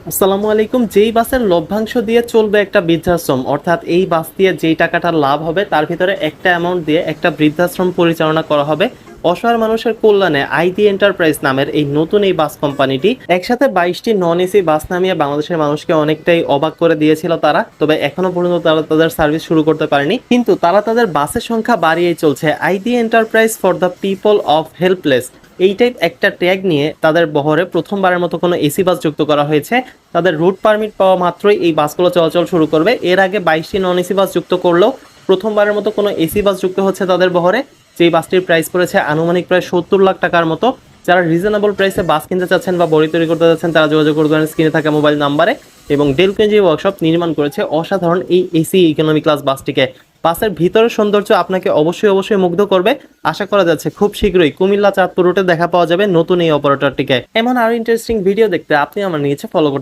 আসসালামু আলাইকুম। যেই বাসের লভ্যাংশ দিয়ে চলবে একটা বৃদ্ধাশ্রম, অর্থাৎ এই বাস দিয়ে যেই টাকাটা লাভ হবে তার ভিতরে একটা অ্যামাউন্ট দিয়ে একটা বৃদ্ধাশ্রম পরিচালনা করা হবে অসহায় মানুষের কল্যাণে। আইডি এন্টারপ্রাইজ নামের এই নতুন এই বাস কোম্পানিটি একসাথে 22টি নন এসি বাস নামিয়ে বাংলাদেশের মানুষকে অনেকটাই অবাক করে দিয়েছিল তারা। তবে এখনো পর্যন্ত তারা তাদের সার্ভিস শুরু করতে পারেনি, কিন্তু তারা তাদের বাসের সংখ্যা বাড়িয়েই চলছে। ID enterprise for the people of helpless, এই টাইপ একটা ট্যাগ নিয়ে তাদের বহরে প্রথমবারের মতো কোনো এসি বাস যুক্ত করা হয়েছে। তাদের রুট পারমিট পাওয়া মাত্রই এই বাসগুলো চলাচল শুরু করবে। এর আগে 22টি নন এসি বাস যুক্ত করলেও প্রথমবারের মতো কোনো এসি বাস যুক্ত হচ্ছে তাদের বহরে। যেই বাসটির প্রাইস পড়েছে আনুমানিক প্রায় 70 লাখ টাকার মতো। যারা রিজনেবল প্রাইসে বাস কিনতে চাচ্ছেন বা বড়ি তৈরি করতে চাচ্ছেন তারা যোগাযোগ করবেন স্ক্রিনে থাকা মোবাইল নাম্বারে। এবং ডেলকেঞ্জি ওয়ার্কশপ নির্মাণ করেছে অসাধারণ এই এসি ইকোনমি ক্লাস বাসটিকে। বাসের ভিতরের সৌন্দর্য আপনাকে অবশ্যই মুগ্ধ করবে। আশা করা যাচ্ছে খুব শীঘ্রই কুমিল্লা চাঁদপুর রুটে দেখা পাওয়া যাবে নতুন এই অপারেটরটিকে। এমন আরো ইন্টারেস্টিং ভিডিও দেখতে আপনি আমার নিচে ফলো করতে